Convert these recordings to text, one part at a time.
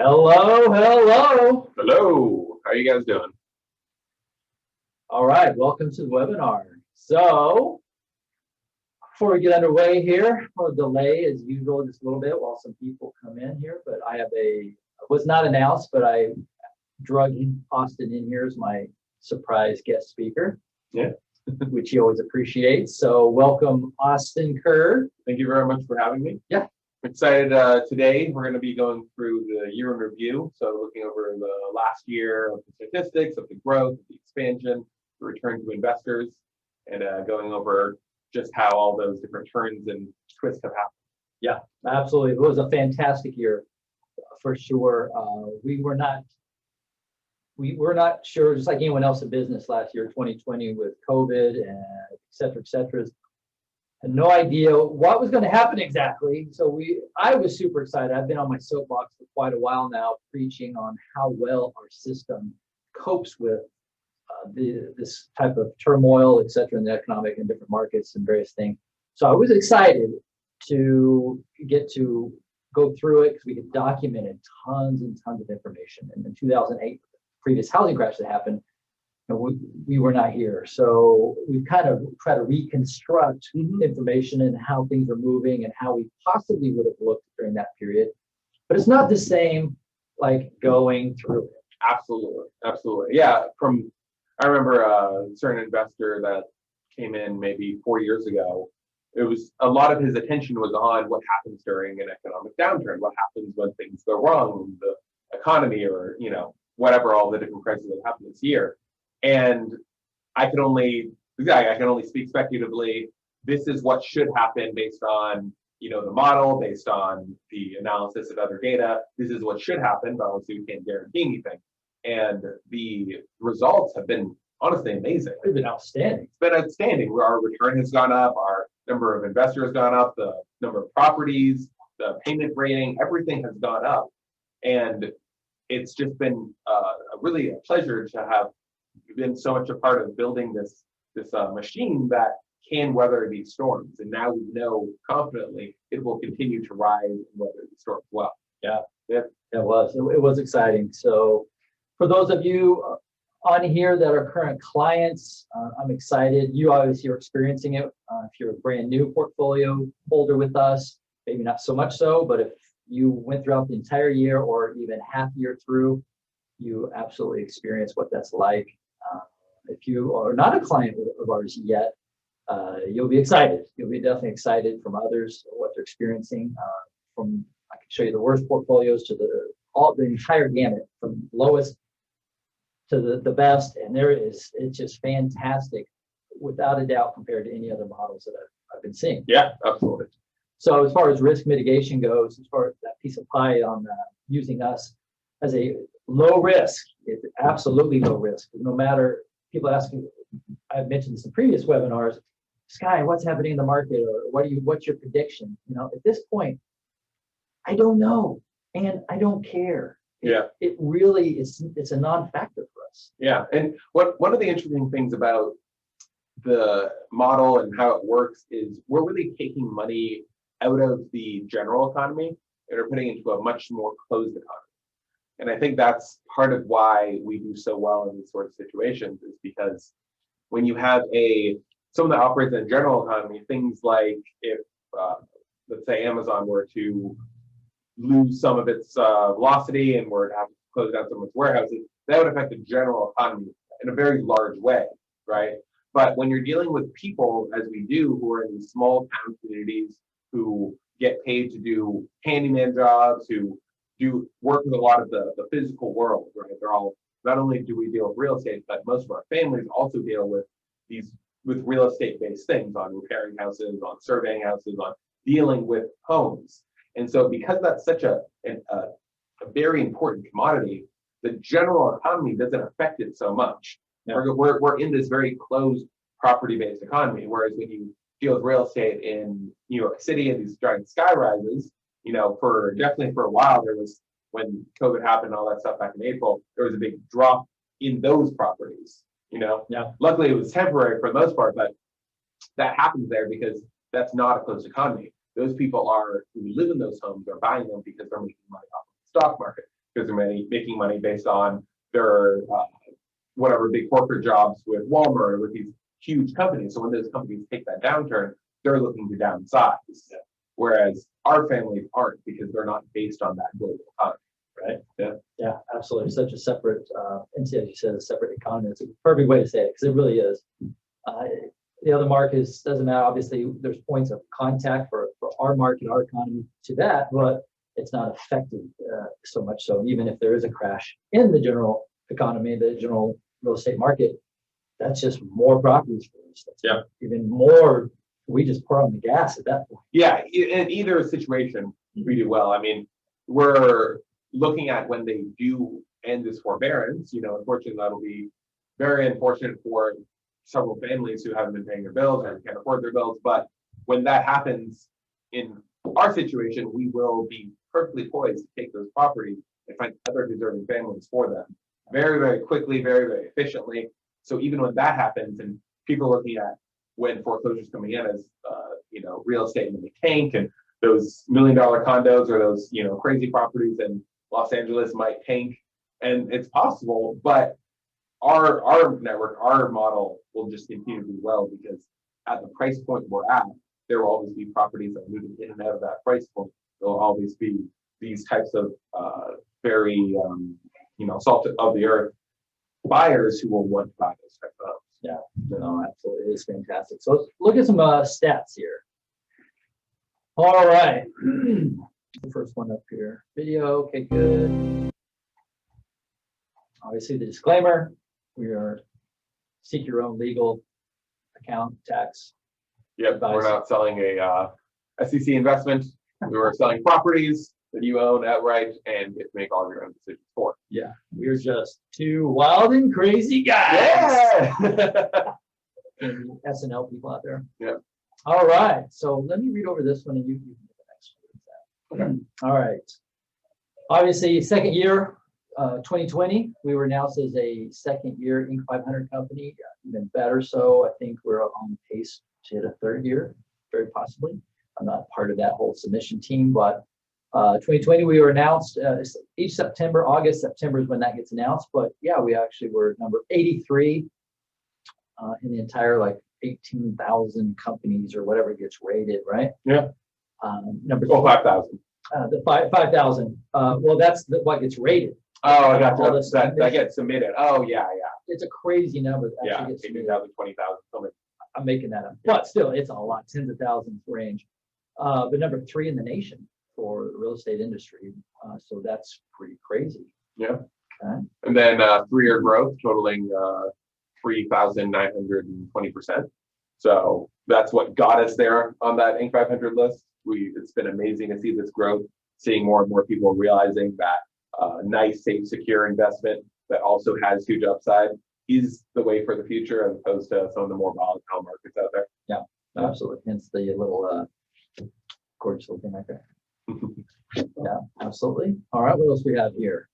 Hello, hello. Hello, how are you guys doing? All right, welcome to the webinar. So, before we get underway here, a delay as usual, just a little bit while some people come in here. But I have was not announced, but I drug Austin in here as my surprise guest speaker. Yeah. Which he always appreciates. So, welcome, Austin Kerr. Thank you very much for having me. Yeah. I'm excited. Today, we're going to be going through the year in review. So looking over the last year of the statistics, of the growth, the expansion, the return to investors, and going over just how all those different turns and twists have happened. Yeah, absolutely. It was a fantastic year for sure. We were not sure, just like anyone else in business last year, 2020 with COVID and et cetera, had no idea what was going to happen exactly. So I was super excited. I've been on my soapbox for quite a while now, preaching on how well our system copes with this type of turmoil, et cetera, in the economic and different markets and various things. So I was excited to get to go through it because we had documented tons and tons of information. And in 2008, the previous housing crash that happened, we were not here. So we've kind of tried to reconstruct information and how things are moving and how we possibly would have looked during that period. But it's not the same like going through it. Absolutely. Yeah, I remember a certain investor that came in maybe 4 years ago. It was a lot of his attention was on what happens during an economic downturn, what happens when things go wrong in the economy or, whatever, all the different crises that happened this year. And I can only speak speculatively. This is what should happen based on, the model, based on the analysis of other data. This is what should happen, but obviously we can't guarantee anything. And the results have been honestly amazing. It's been outstanding. It's been outstanding. Our return has gone up, our number of investors has gone up, the number of properties, the payment rating, everything has gone up. And it's just been really a pleasure to have been so much a part of building this machine that can weather these storms. And now we know confidently it will continue to rise and weather the storms well. Yeah. It was exciting. So for those of you on here that are current clients, I'm excited. You obviously are experiencing it. If you're a brand new portfolio holder with us, maybe not so much so, but if you went throughout the entire year or even half year through, you absolutely experience what that's like. If you are not a client of ours yet, you'll be excited. You'll be definitely excited from others, what they're experiencing. I can show you the worst portfolios to the entire gamut, from lowest to the best, and it's just fantastic, without a doubt, compared to any other models that I've been seeing. Yeah, absolutely. So as far as risk mitigation goes, as far as that piece of pie on using us as a low risk, it's absolutely low risk. No matter, people asking, I've mentioned this in previous webinars, Skye, what's happening in the market, or what's your prediction? At this point, I don't know, and I don't care. Yeah. It really is. It's a non-factor for us. Yeah, and one of the interesting things about the model and how it works is we're really taking money out of the general economy and are putting it into a much more closed economy. And I think that's part of why we do so well in these sort of situations, is because when you have someone that operates in a general economy, things like if, let's say, Amazon were to lose some of its velocity and were to have to close down some of its warehouses, that would affect the general economy in a very large way, right? But when you're dealing with people, as we do, who are in these small town communities, who get paid to do handyman jobs, who do work with a lot of the physical world, right? They're all, not only do we deal with real estate, but most of our families also deal with real estate based things, on repairing houses, on surveying houses, on dealing with homes. And so because that's such a very important commodity, the general economy doesn't affect it so much. Yeah. We're in this very closed property-based economy, whereas when you deal with real estate in New York City and these giant sky rises, definitely for a while, there was, when COVID happened and all that stuff back in April, there was a big drop in those properties. Yeah. Luckily it was temporary for the most part, but that happens there because that's not a closed economy. Those people who live in those homes are buying them because they're making money off of the stock market. because they're making money based on their whatever big corporate jobs with Walmart or with these huge companies. So when those companies take that downturn, they're looking to downsize. Whereas our families aren't, because they're not based on that global economy, right? Yeah. Yeah, absolutely. Such a separate, and as you said, a separate economy. It's a perfect way to say it, because it really is. The other markets, doesn't matter. Obviously, there's points of contact for our market, our economy to that, but it's not affected so much. So even if there is a crash in the general economy, the general real estate market, that's just more properties for us. That's even more. We just pour on the gas at that point. Yeah, in either situation, we do well. I mean, we're looking at when they do end this forbearance. Unfortunately, that'll be very unfortunate for several families who haven't been paying their bills or can't afford their bills. But when that happens in our situation, we will be perfectly poised to take those properties and find other deserving families for them very, very quickly, very, very efficiently. So even when that happens, and people looking at when foreclosures coming in as real estate in the tank, and those $1 million condos or those crazy properties in Los Angeles might tank, and it's possible, but our network, our model will just continue to do well, because at the price point we're at, there will always be properties that are moving in and out of that price point. There will always be these types of very salt of the earth buyers who will want to buy those types of homes. Yeah, no, absolutely. It is fantastic. So let's look at some stats here. All right. The first one up here. Video. Okay, good. Obviously, the disclaimer. We are seek your own legal account tax. Yep, advice. We're not selling a SEC investment. We were selling properties that you own outright and get to make all of your own decisions for. Yeah, we're just two wild and crazy guys. Yeah. SNL people out there. Yeah. All right. So let me read over this one, and you can get the next one. Okay. All right. Obviously, second year, 2020, we were announced as a second year Inc. 500 company. Even better so, I think we're on pace to hit a third year, very possibly. I'm not part of that whole submission team, but 2020 we were announced each September. August, September is when that gets announced. But yeah, we actually were number 83 in the entire 18,000 companies or whatever gets rated, right? Yeah. Number 5,000. The 5,000. Well, that's what gets rated. Oh, I got you. That gets submitted. Oh, yeah. It's a crazy number that Yeah, actually gets submitted. 18,000, 20,000, something. I'm making that up, but still, it's a lot, tens of thousands range. But number 3 in the nation for the real estate industry. So that's pretty crazy. Yeah. Okay. And then 3-year growth totaling 3,920%. So that's what got us there on that Inc. 500 list. It's been amazing to see this growth, seeing more and more people realizing that nice, safe, secure investment that also has huge upside is the way for the future, as opposed to some of the more volatile markets out there. Yeah, absolutely. Hence the little gorgeous little thing right there. Yeah, absolutely. All right, what else we have here?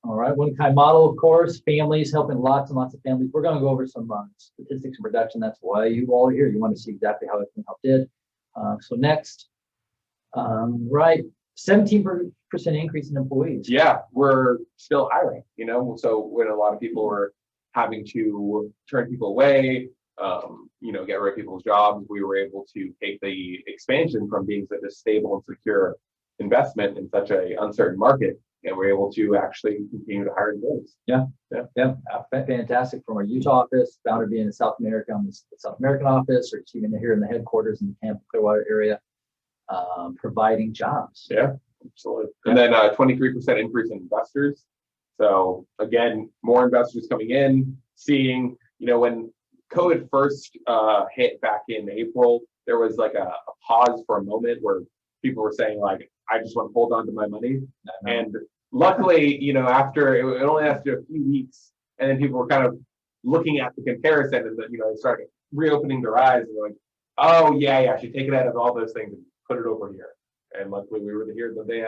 All right, one kind model, of course, families, helping lots and lots of families. We're going to go over some statistics and production. That's why you all are here. You want to see exactly how it can help did. So next, right, 17% increase in employees. Yeah, we're still hiring, so when a lot of people were having to turn people away, get rid of people's jobs, we were able to take the expansion from being such a stable and secure investment in such a uncertain market, and we're able to actually continue to hire employees. Yeah. Fantastic. From our Utah office, founder being in South America, on the South American office, or even here in the headquarters in the Tampa, Clearwater area, providing jobs. Yeah, absolutely. And then 23% increase in investors. So again, more investors coming in, seeing, when COVID first hit back in April, there was a pause for a moment where people were saying I just want to hold on to my money. And luckily, after it only lasted a few weeks, and then people were kind of looking at the comparison, and they started reopening their eyes and like, oh yeah, I should take it out of all those things and put it over here. And luckily we were here that they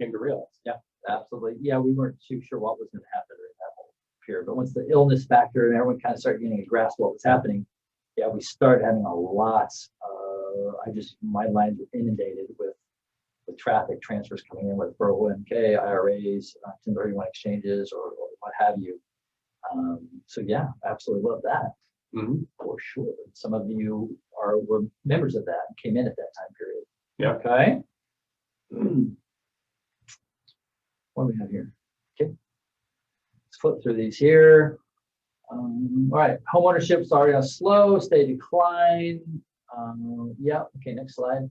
came to realize. Yeah, absolutely. Yeah, we weren't too sure what was going to happen during that whole period, but once the illness factor and everyone kind of started getting a grasp of what was happening, yeah, we started having a lot. My lines were inundated with with traffic transfers coming in with 401k, IRAs, 1031 exchanges, or what have you. So yeah, absolutely love that. For sure. Some of you were members of that and came in at that time period. Yeah. Okay. What do we have here? Okay. Let's flip through these here. All right. Home ownership is already on slow, steady decline. Yeah. Okay. Next slide.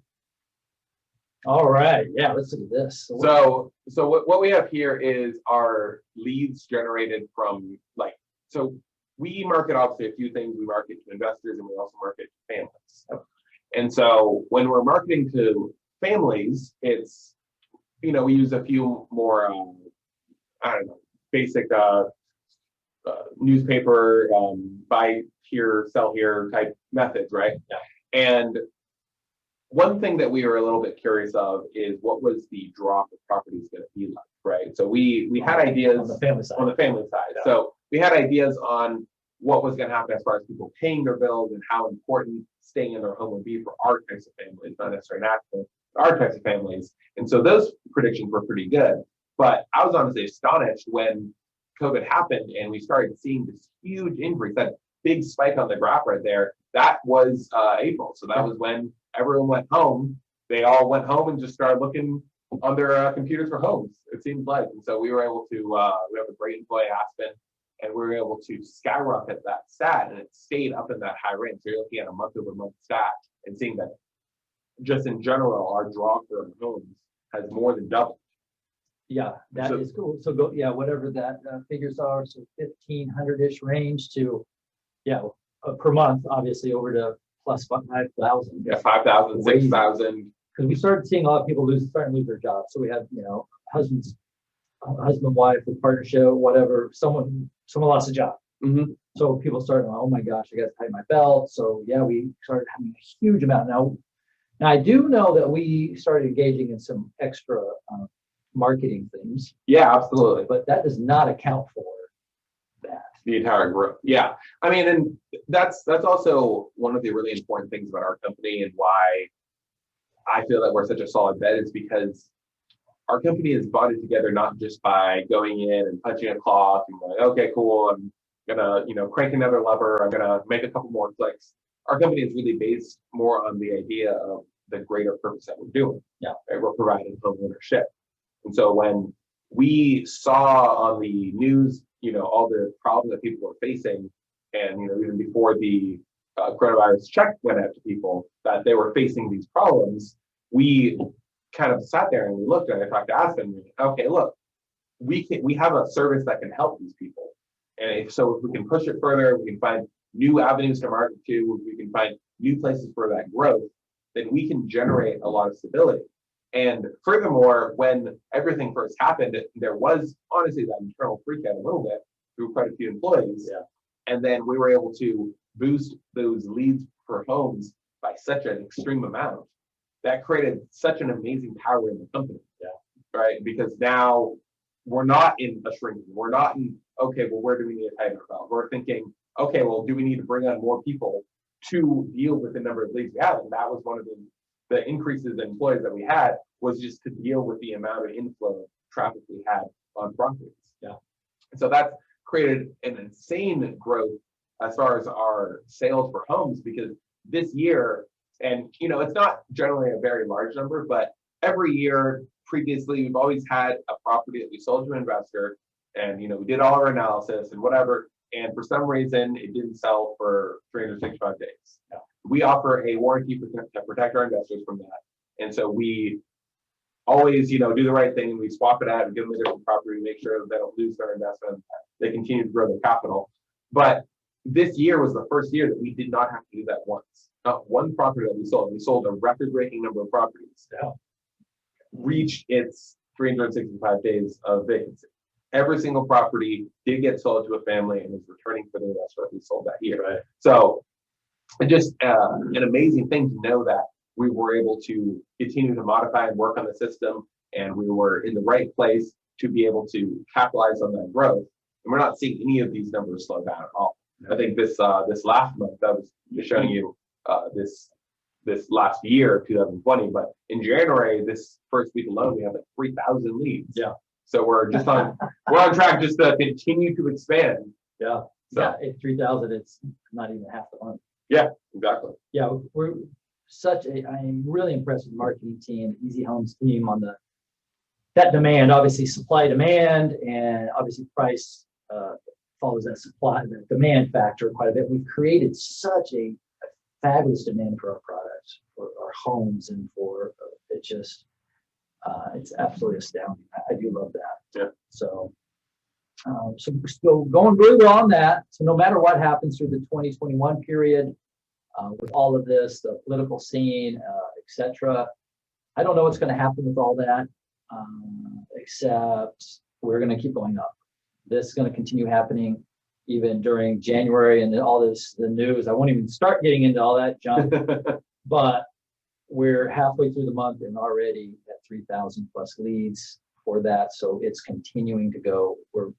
All right. Yeah. Let's look at this. So what we have here is our leads generated from so we market obviously a few things. We market to investors and we also market to families. And so when we're marketing to families, it's, we use a few more, I don't know, basic newspaper, buy here, sell here type methods, right? Yeah. And one thing that we were a little bit curious of is what was the drop of properties going to be like, right? So we had ideas on the family side. Yeah. So we had ideas on what was going to happen as far as people paying their bills and how important staying in their home would be for our types of families, not necessarily national, our types of families. And so those predictions were pretty good. But I was honestly astonished when COVID happened and we started seeing this huge increase, that big spike on the graph right there. That was April. So that was when everyone went home. They all went home and just started looking on their computers for homes, it seems like. And so we were able to, we have a great employee, Aspen, and we were able to skyrocket that stat, and it stayed up in that high range. So you're looking at a month-over-month stat and seeing that just in general, our draw for homes has more than doubled. Yeah, that is cool. So go, yeah, whatever that figures are, so 1,500-ish range to, per month, obviously over to plus 5,000. Yeah, 5,000, 6,000. Because we started seeing a lot of people starting to lose their jobs. So we had, husband, wife, or partnership, whatever, someone lost a job. So people started, oh my gosh, I got to tighten my belt. So yeah, we started having a huge amount. Now I do know that we started engaging in some extra marketing things. Yeah, absolutely. But that does not account for that. The entire growth. Yeah. I mean, and that's also one of the really important things about our company and why I feel that we're such a solid bet is because our company is bonded together not just by going in and punching a clock and like, okay, cool, I'm gonna, crank another lever, I'm gonna make a couple more clicks. Our company is really based more on the idea of the greater purpose that we're doing. Yeah. Right? We're providing home ownership. And so when we saw on the news, all the problems that people were facing, and even before the coronavirus check went out to people that they were facing these problems, we kind of sat there and we looked and I talked to Aspen. Okay, look, we have a service that can help these people, and if we can push it further, we can find new avenues to market to, we can find new places for that growth, then we can generate a lot of stability. And furthermore, when everything first happened, there was honestly that internal freak out a little bit through quite a few employees. Yeah. And then we were able to boost those leads for homes by such an extreme amount that created such an amazing power in the company. Yeah. Right? Because now we're not in a shrinking. We're not in, okay, well, where do we need to tighten our belt? We're thinking, okay, well, do we need to bring on more people to deal with the number of leads we have? And that was one of the increases in employees that we had, was just to deal with the amount of inflow of traffic we had on properties. Yeah. And so that's created an insane growth as far as our sales for homes, because this year, and it's not generally a very large number, but every year previously, we've always had a property that we sold to an investor, and we did all our analysis and whatever, and for some reason it didn't sell for 365 days. Yeah. We offer a warranty to protect our investors from that. And so we always, do the right thing, and we swap it out and give them a different property, make sure that they don't lose their investment, they continue to grow their capital. But this year was the first year that we did not have to do that once. Not one property that we sold a record-breaking number of properties, reached its 365 days of vacancy. Every single property did get sold to a family and is returning for the investor that we sold that year. Right. So just an amazing thing to know that we were able to continue to modify and work on the system, and we were in the right place to be able to capitalize on that growth. And we're not seeing any of these numbers slow down at all. I think this last month, I was just showing you this this last year, 2020, but in January, this first week alone, we have like 3,000 leads. Yeah. So we're on track just to continue to expand. Yeah. So, Yeah. At 3,000, it's not even half the month. yeah, exactly. Yeah. I'm really impressed with the marketing team, Easy Homes team on that demand, obviously supply demand, and obviously price follows that supply, the demand factor quite a bit. We've created such a fabulous demand for our products, for our homes, and for it's absolutely astounding. I do love that. Yeah. So so going really well on that. So no matter what happens through the 2021 period, with all of this, the political scene, etc., I don't know what's going to happen with all that, except we're going to keep going up. This is going to continue happening even during January and then all this, the news. I won't even start getting into all that junk, but we're halfway through the month and already at 3,000 plus leads for that. So it's continuing to go. We're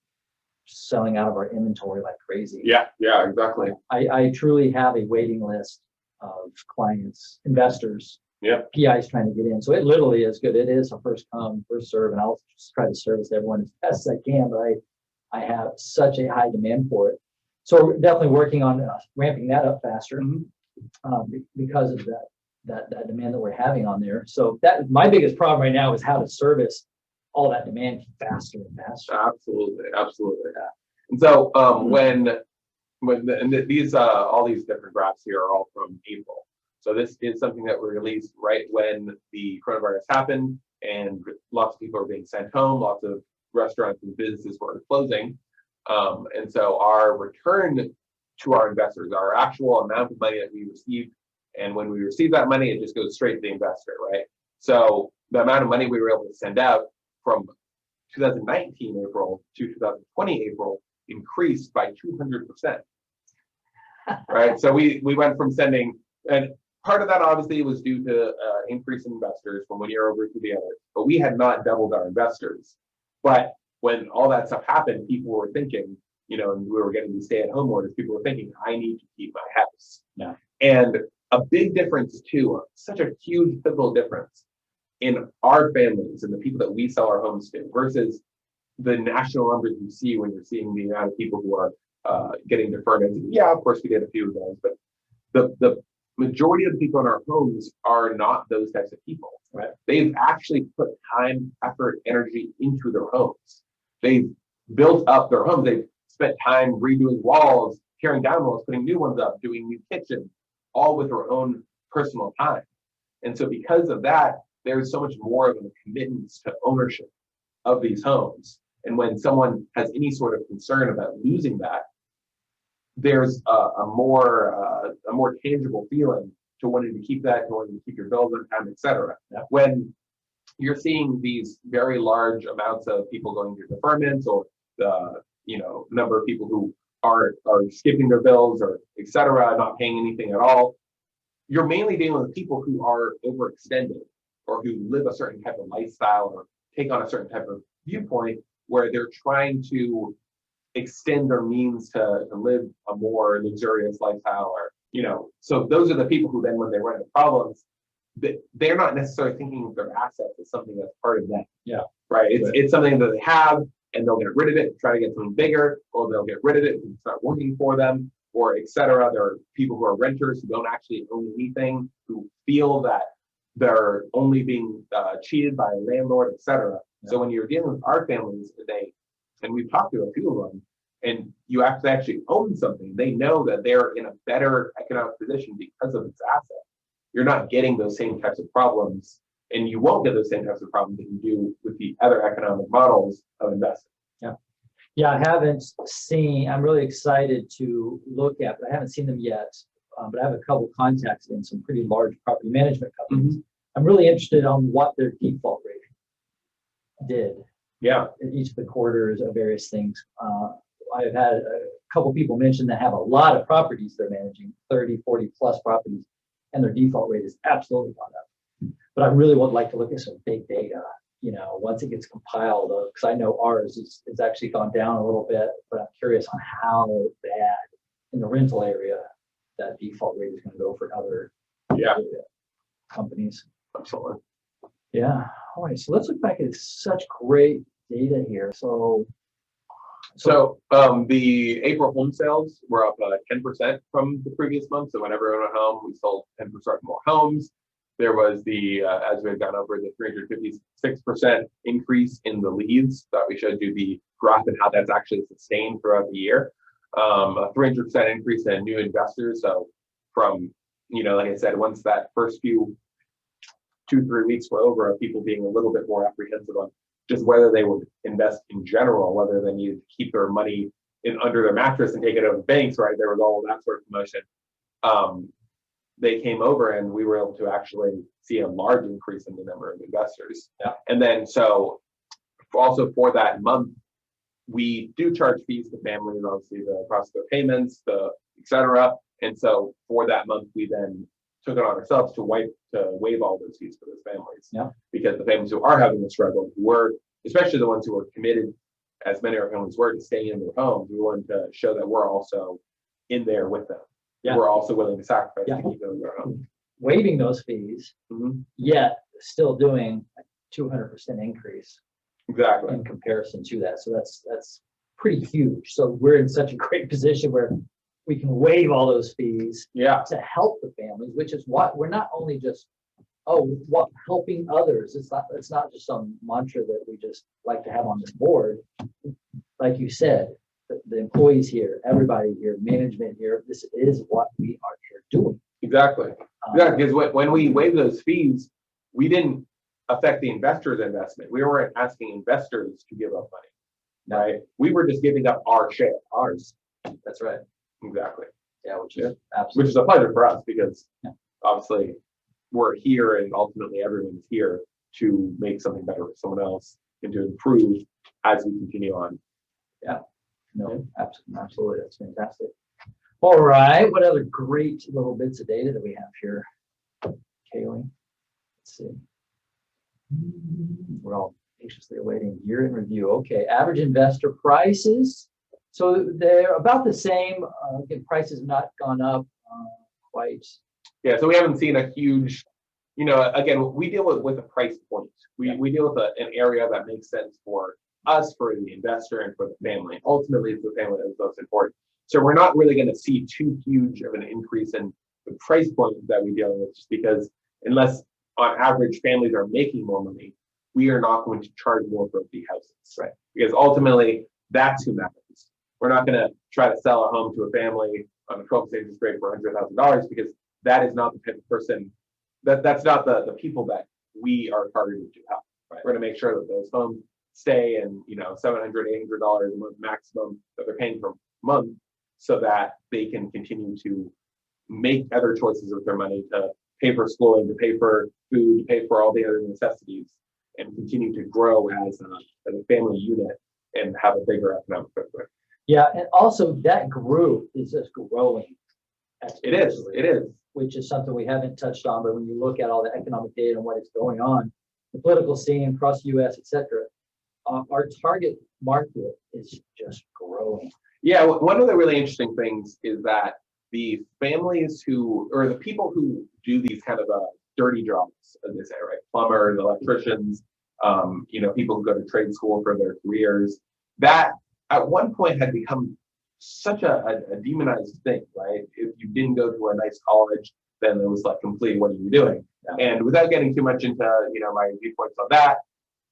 selling out of our inventory like crazy. Yeah, exactly. I truly have a waiting list of clients, investors, Yeah. PIs trying to get in. So it literally is good. It is a first come, first serve, and I'll just try to service everyone as best as I can, but I have such a high demand for it. So we're definitely working on ramping that up faster because of that demand that we're having on there. So that my biggest problem right now is how to service all that demand faster and faster. Absolutely. And so these all these different graphs here are all from April. So this is something that we released right when the coronavirus happened, and lots of people are being sent home. Lots of restaurants and businesses were closing, and so our return to our investors, our actual amount of money that we received, and when we receive that money, it just goes straight to the investor, right? So the amount of money we were able to send out from 2019 April to 2020 April increased by 200%. Right. So we went from sending, and part of that obviously was due to increase in investors from 1 year over to the other, but we had not doubled our investors. But when all that stuff happened, people were thinking, and we were getting these stay-at-home orders, people were thinking, I need to keep my house. Yeah. And a big difference too, such a huge pivotal difference in our families and the people that we sell our homes to versus the national numbers you see when you're seeing the amount of people who are getting deferments. Yeah, of course we did a few of those, but the majority of the people in our homes are not those types of people. Right? They've actually put time, effort, energy into their homes. They've built up their homes. They've spent time redoing walls, tearing down walls, putting new ones up, doing new kitchens, all with their own personal time. And so because of that, there's so much more of a commitment to ownership of these homes. And when someone has any sort of concern about losing that, there's a more tangible feeling to wanting to keep that, to wanting to keep your bills on time, et cetera. Yeah. When you're seeing these very large amounts of people going through deferments, or the number of people who are skipping their bills, or et cetera, not paying anything at all, you're mainly dealing with people who are overextended, or who live a certain type of lifestyle, or take on a certain type of viewpoint where they're trying to extend their means to live a more luxurious lifestyle, or so those are the people who then, when they run into problems, they're not necessarily thinking of their assets as something that's part of them. Yeah. Right. It's something that they have, and they'll get rid of it, try to get something bigger, or they'll get rid of it and start working for them, or et cetera. There are people who are renters who don't actually own anything, who feel that they're only being cheated by a landlord, et cetera. Yeah. So when you're dealing with our families today, and we've talked to a few of them, and you have to actually own something, they know that they're in a better economic position because of its asset. You're not getting those same types of problems, and you won't get those same types of problems that you do with the other economic models of investing. Yeah. Yeah, I haven't seen, I'm really excited to look at, but I haven't seen them yet. But I have a couple contacts in some pretty large property management companies. Mm-hmm. I'm really interested on what their default rate did. Yeah. In each of the quarters of various things. I've had a couple people mention that have a lot of properties they're managing, 30, 40 plus properties, and their default rate is absolutely gone up. But I really would like to look at some big data, once it gets compiled, because I know ours is actually gone down a little bit, but I'm curious on how bad in the rental area that default rate is going to go for other. Yeah. companies. Absolutely. Yeah. All right. So let's look back at such great data here. So the April home sales were up 10% from the previous month. So when everyone went home, we sold 10% more homes. There was the, as we had gone over, the 356% increase in the leads that we showed you the graph and how that's actually sustained throughout the year. A 300% increase in new investors. So from, like I said, once that first few 2-3 weeks were over, of people being a little bit more apprehensive on just whether they would invest in general, whether they needed to keep their money under their mattress and take it over to banks, right? There was all that sort of promotion. They came over and we were able to actually see a large increase in the number of investors. Yeah. And then so also for that month, we do charge fees to families, obviously the process of payments, et cetera. And so for that month, we then took it on ourselves to waive all those fees for those families. Yeah. Because the families who are having a struggle, who were, especially the ones who were committed, as many of our families were, to stay in their homes, we wanted to show that we're also in there with them. Yeah. We're also willing to sacrifice Yeah. to keep them in their home. Waiving those fees, yet still doing a 200% increase Exactly. in comparison to that. So that's pretty huge. So we're in such a great position where we can waive all those fees Yeah. to help the families, which is what we're not only just helping others. It's not just some mantra that we just like to have on this board. Like you said, the employees here, everybody here, management here, this is what we are here doing. Exactly. Yeah, because when we waive those fees, we didn't affect the investor's investment. We weren't asking investors to give up money, right? We were just giving up our share, ours. That's right. Exactly. Yeah, which is Which is a pleasure for us because obviously we're here and ultimately everyone's here to make something better for someone else and to improve as we continue on. Yeah. No, absolutely. That's fantastic. All right. What other great little bits of data that we have here, Kaylee? Let's see. We're all anxiously awaiting year in review. Okay. Average investor prices. So they're about the same. Again, prices have not gone up quite. Yeah. So we haven't seen a huge, again, we deal with a price point. We deal with an area that makes sense for us, for the investor, and for the family. Ultimately, it's the family that's most important. So we're not really going to see too huge of an increase in the price point that we deal with, just because unless on average families are making more money, we are not going to charge more for the houses, right? Because ultimately, that's who matters. We're not going to try to sell a home to a family on a 12% interest rate for $100,000 because that is not the type of person that's not the people that we are targeted to help. Right? We're going to make sure that those homes stay in, $700, $800 a month maximum that they're paying per month, so that they can continue to make other choices with their money, to pay for schooling, to pay for food, to pay for all the other necessities, and continue to grow as a family unit and have a bigger economic footprint. Yeah, and also that group is just growing. It is. Which is something we haven't touched on, but when you look at all the economic data and what is going on, the political scene across the U.S., et cetera, our target market is just growing. Yeah, one of the really interesting things is that the families or the people who do these kind of dirty jobs, as they say, right? Plumbers, electricians, people who go to trade school for their careers, that at one point had become such a demonized thing, right? If you didn't go to a nice college, then it was like, complete, what are you doing? Yeah. And without getting too much into, my viewpoints on that,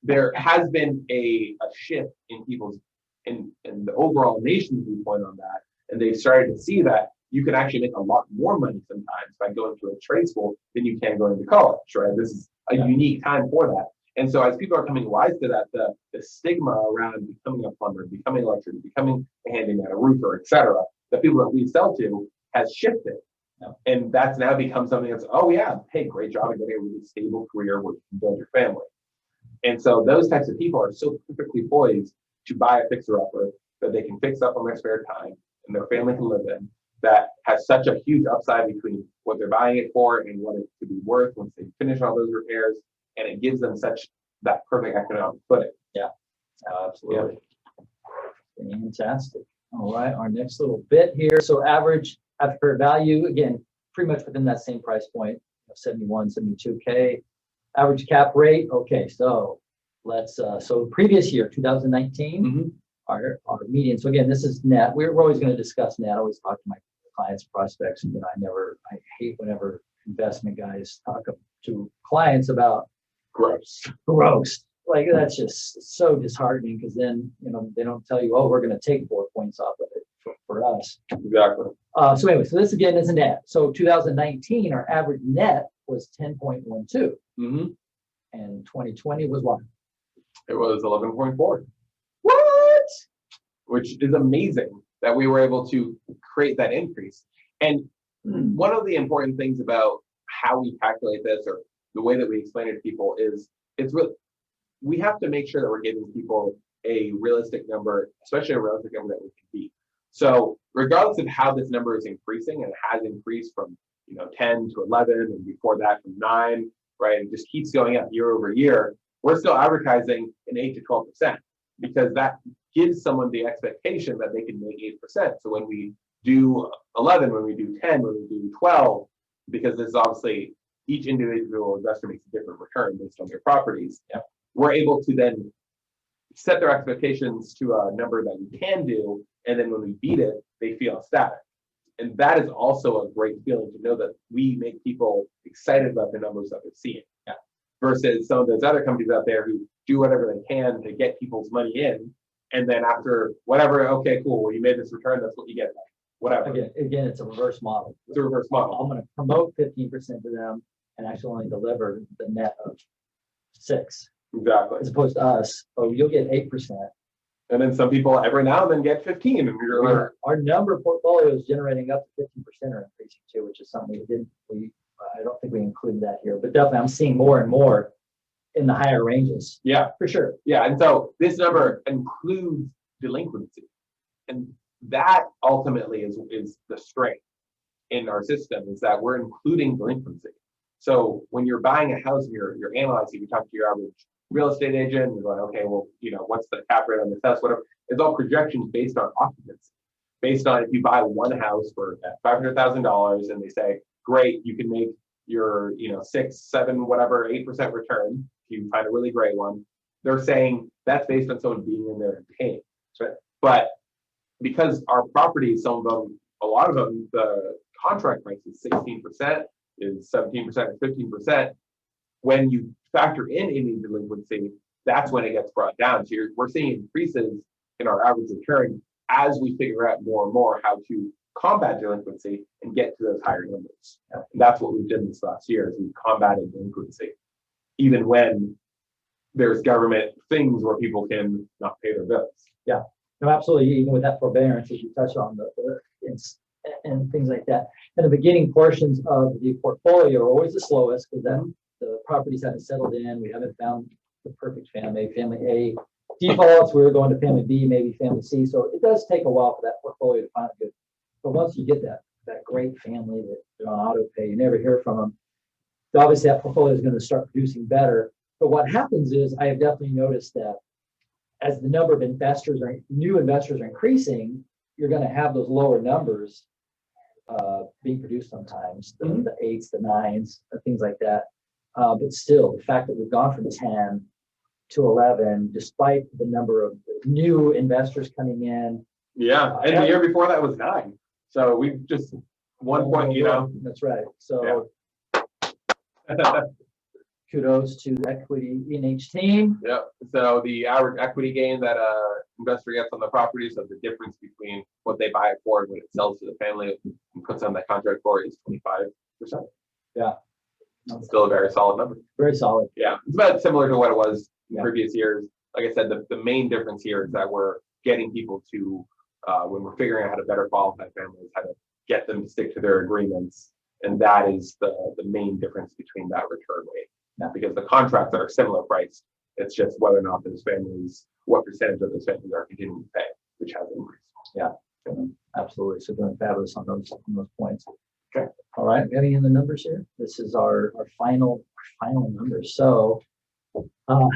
there has been a shift in people's, in the overall nation's viewpoint on that. And they've started to see that you can actually make a lot more money sometimes by going to a trade school than you can going to college, right? This is a unique time for that. And so as people are coming wise to that, the stigma around becoming a plumber, becoming an electrician, becoming a handyman, a roofer, et cetera, the people that we sell to has shifted. Yeah. And that's now become something that's, hey, great job and getting a really stable career where you can build your family. And so those types of people are so perfectly poised to buy a fixer-upper that they can fix up on their spare time and their family can live in, that has such a huge upside between what they're buying it for and what it could be worth once they finish all those repairs. And it gives them that perfect economic footing. Yeah, absolutely. Yeah. Fantastic. All right, our next little bit here. So average after value, again, pretty much within that same price point. 71, 72K. Average cap rate. Okay, so let's, so previous year, 2019, Mhm. our median. So again, this is net. We're always going to discuss net. I always talk to my clients, prospects, and I hate whenever investment guys talk to clients about Gross. Like that's just so disheartening because then, they don't tell you, oh, we're going to take 4 points off of it for us. Exactly. So anyway, so this again is a net. So 2019, our average net was 10.12 Mm-hmm. and 2020 was what? It was 11.4, What? which is amazing that we were able to create that increase. And one of the important things about how we calculate this, or the way that we explain it to people, is we have to make sure that we're giving people a realistic number, especially a realistic number that we can beat. So regardless of how this number is increasing, and it has increased from 10 to 11, and before that from 9, right? It just keeps going up year over year. We're still advertising an 8 to 12%, because that gives someone the expectation that they can make 8%. So when we do 11, when we do 10, when we do 12, because this is obviously each individual investor makes a different return based on their properties. Yeah. We're able to then set their expectations to a number that we can do, and then when we beat it, they feel ecstatic. And that is also a great feeling to know that we make people excited about the numbers that they're seeing. Yeah. Versus some of those other companies out there who do whatever they can to get people's money in, and then after whatever, okay, cool, well, you made this return, that's what you get back. Whatever. Again, it's a reverse model. It's a reverse model. I'm going to promote 15% to them and actually only deliver the net of 6, Exactly. as opposed to us. Oh, you'll get 8%. And then some people every now and then get 15, and you're Our number of portfolios generating up to 15% are increasing too, which is something I don't think we included that here, but definitely I'm seeing more and more in the higher ranges. yeah, For sure. yeah. And so this number includes delinquency, and that ultimately is the strength in our system, is that we're including delinquency. So when you're buying a house and you're analyzing, you talk to your average real estate agent, you're going, okay, well, what's the cap rate on this house, whatever. It's all projections based on occupancy, based on if you buy one house for $500,000 and they say, great, you can make your 6, 7, whatever 8% return if you find a really great one. They're saying that's based on someone being in there and paying. Right? But because our properties, some of them, a lot of them, the contract price is 16%, is 17% or 15%. When you factor in any delinquency, that's when it gets brought down. So we're seeing increases in our average return as we figure out more and more how to combat delinquency and get to those higher numbers. And that's what we've done this last year, is we've combated delinquency, even when there's government things where people can not pay their bills. Yeah, no, absolutely. Even with that forbearance, as you touch on and things like that. And the beginning portions of the portfolio are always the slowest, because then the properties haven't settled in. We haven't found the perfect family. Family A defaults. We're going to family B, maybe family C. So it does take a while for that portfolio to find good. But once you get that great family that they're on auto pay, you never hear from them. Obviously, that portfolio is going to start producing better. But what happens is, I have definitely noticed that as the number of new investors are increasing, you're going to have those lower numbers being produced sometimes, the 8s, the 9s, things like that. But still, the fact that we've gone from 10 to 11, despite the number of new investors coming in. Yeah, and the year before that was 9. So we've just 1 point, That's right. So kudos to the equity E&H team. Yeah. So the average equity gain that a investor gets on the property, so the difference between what they buy it for and what it sells to the family and puts on that contract for, is 25%. Yeah. It's still a very solid number. Very solid. Yeah. It's about similar to what it was in previous years. Like I said, the main difference here is that we're getting people to, when we're figuring out how to better qualify families, how to get them to stick to their agreements. And that is the main difference between that return rate. Now, because the contracts are similar price, it's just whether or not those families, what percentage of those families are continuing to pay, which has increased. Yeah, absolutely. So doing fabulous on those points. Okay. All right. We have any other numbers here? This is our final numbers. So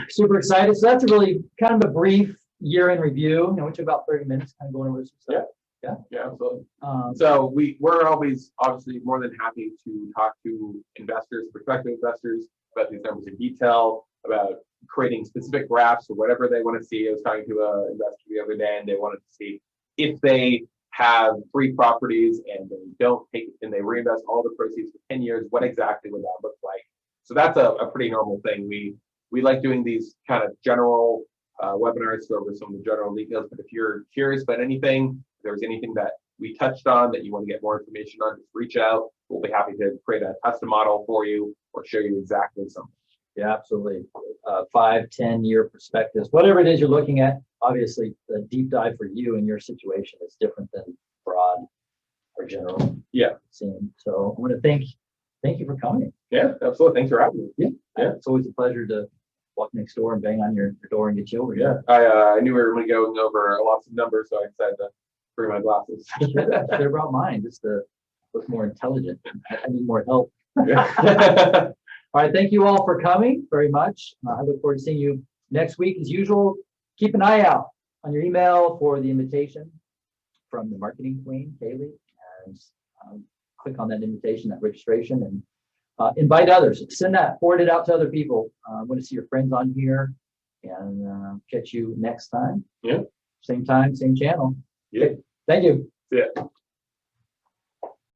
super excited. So that's a really kind of a brief year in review. We took about 30 minutes kind of going over some stuff. Yeah, absolutely. Um, So we're always obviously more than happy to talk to investors, prospective investors about these numbers in detail, about creating specific graphs or whatever they want to see. I was talking to an investor the other day and they wanted to see if they have 3 properties and they don't take and they reinvest all the proceeds for 10 years, what exactly would that look like? So that's a pretty normal thing. We like doing these kind of general webinars to go over some of the general details, but if you're curious about anything, if there's anything that we touched on that you want to get more information on, just reach out. We'll be happy to create a custom model for you or show you exactly something. Yeah, absolutely. 5, 10-year perspectives, whatever it is you're looking at. Obviously, the deep dive for you and your situation is different than broad or general. Yeah. Scene. So I want to thank you for coming. Yeah, absolutely. Thanks for having me. Yeah, it's always a pleasure to walk next door and bang on your door and get you over here. I knew we were going to go over lots of numbers, so I decided to bring my glasses. Should have brought mine just to look more intelligent. I need more help. All right, thank you all for coming very much. I look forward to seeing you next week as usual. Keep an eye out on your email for the invitation from the marketing queen, Kaylee, and click on that invitation, that registration, and invite others. Forward it out to other people. I want to see your friends on here, and catch you next time. Yeah. Same time, same channel. Yeah. Okay, thank you. See ya.